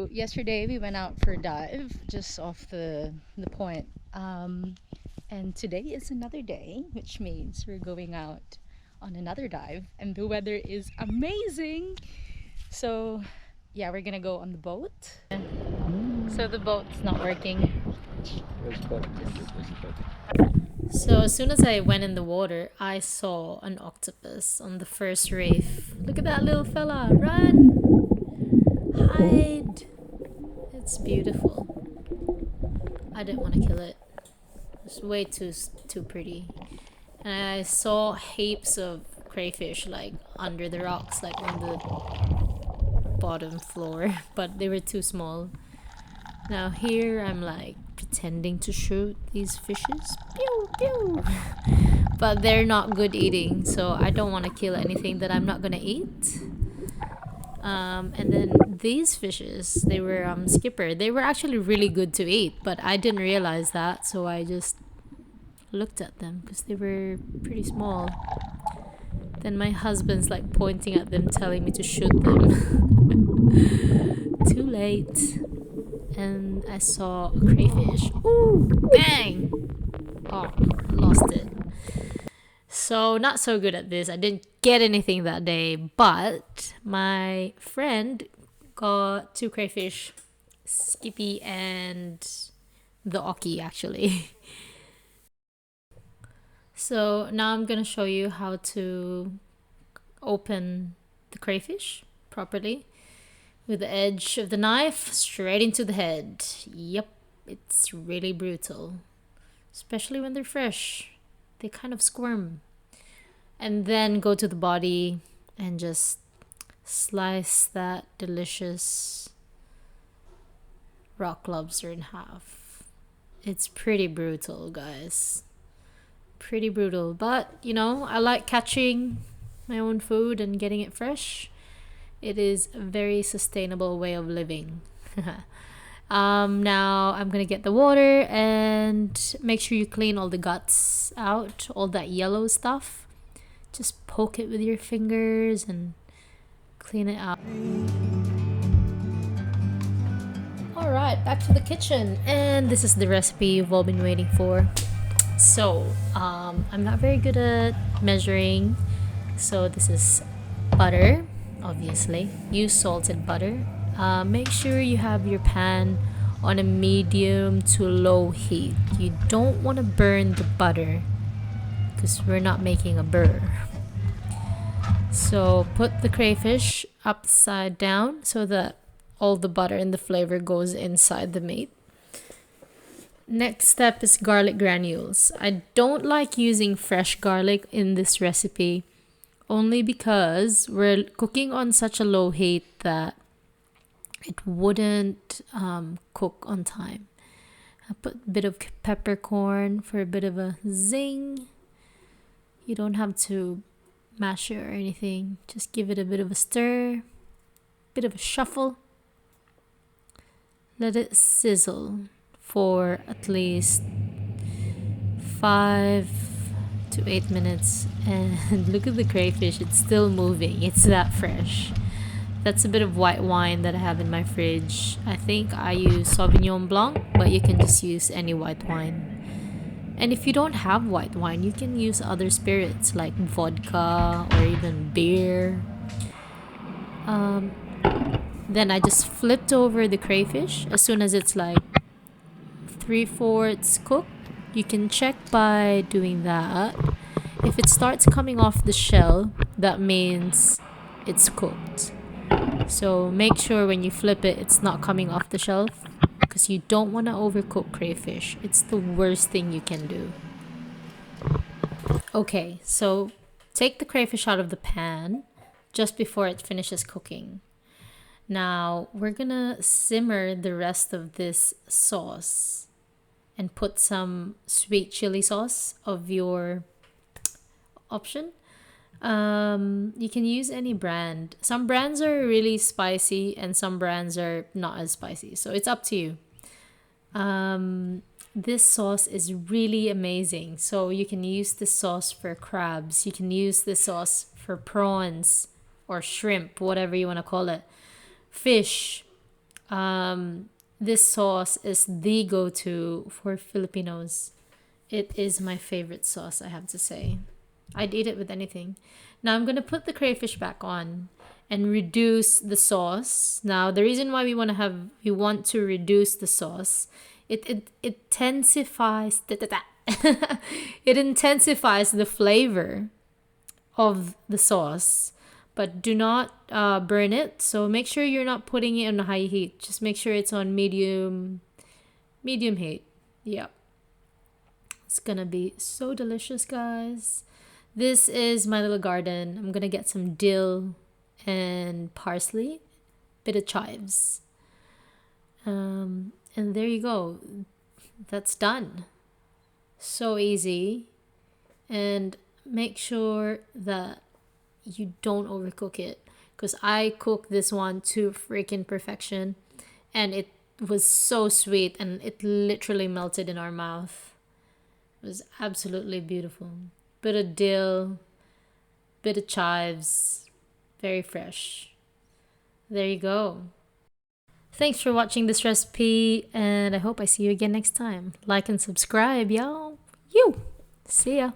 So yesterday we went out for a dive just off the point. And today is another day, which means we're going out on another dive, and the weather is amazing. So yeah, we're gonna go on the boat. So the boat's not working. So as soon as I went in the water, I saw an octopus on the first reef. Look at that little fella! Run! Hide! It's beautiful. I didn't want to kill it. It's way too pretty. And I saw heaps of crayfish like under the rocks, like on the bottom floor, but they were too small. Now here I'm like pretending to shoot these fishes. Pew pew. But they're not good eating, so I don't want to kill anything that I'm not gonna eat. And then these fishes, they were skipper. They were actually really good to eat, but I didn't realize that, so I just looked at them because they were pretty small. Then my husband's like pointing at them, telling me to shoot them. Too late. And I saw a crayfish. Ooh, bang! Oh, lost it. So not so good at this. I didn't get anything that day, but my friend got two crayfish, Skippy and the Oki actually. So now I'm gonna show you how to open the crayfish properly with the edge of the knife straight into the head. Yep, it's really brutal, especially when they're fresh. They kind of squirm. And then go to the body and just slice that delicious rock lobster in half. It's pretty brutal, guys. Pretty brutal. But, you know, I like catching my own food and getting it fresh. It is a very sustainable way of living. Now I'm gonna get the water and make sure you clean all the guts out, all that yellow stuff. Just poke it with your fingers and clean it out. Alright, back to the kitchen. And this is the recipe you've all been waiting for. So, I'm not very good at measuring. So this is butter, obviously. Use salted butter. Make sure you have your pan on a medium to low heat. You don't want to burn the butter because we're not making a burr. So put the crayfish upside down so that all the butter and the flavor goes inside the meat. Next step is garlic granules. I don't like using fresh garlic in this recipe only because we're cooking on such a low heat that it wouldn't cook on time. I put a bit of peppercorn for a bit of a zing. You don't have to mash it or anything. Just give it a bit of a stir, bit of a shuffle. Let it sizzle for at least 5 to 8 minutes. And look at the crayfish, it's still moving. It's that fresh. That's a bit of white wine that I have in my fridge. I think I use Sauvignon Blanc, but you can just use any white wine. And if you don't have white wine, you can use other spirits like vodka or even beer. Then I just flipped over the crayfish as soon as it's like 3/4 cooked. You can check by doing that. If it starts coming off the shell, that means it's cooked. So make sure when you flip it, it's not coming off the shelf because you don't want to overcook crayfish. It's the worst thing you can do. Okay, so take the crayfish out of the pan just before it finishes cooking. Now we're gonna simmer the rest of this sauce and put some sweet chili sauce of your option. You can use any brand. Some brands are really spicy and some brands are not as spicy, so it's up to you. This sauce is really amazing. So you can use this sauce for crabs, you can use this sauce for prawns or shrimp, whatever you want to call it, fish, This sauce is the go-to for Filipinos. It is my favorite sauce, I have to say. I'd eat it with anything. Now I'm gonna put the crayfish back on and reduce the sauce. Now the reason why we want to reduce the sauce, it intensifies it intensifies the flavor of the sauce, but do not burn it. So make sure you're not putting it on high heat. Just make sure it's on medium heat. Yep. It's gonna be so delicious, guys. This is my little garden. I'm gonna get some dill and parsley, bit of chives. And there you go. That's done. So easy. And make sure that you don't overcook it, because I cooked this one to freaking perfection and it was so sweet and it literally melted in our mouth. It was absolutely beautiful. Bit of dill, bit of chives, very fresh. There you go. Thanks for watching this recipe, and I hope I see you again next time. Like and subscribe, y'all. See ya.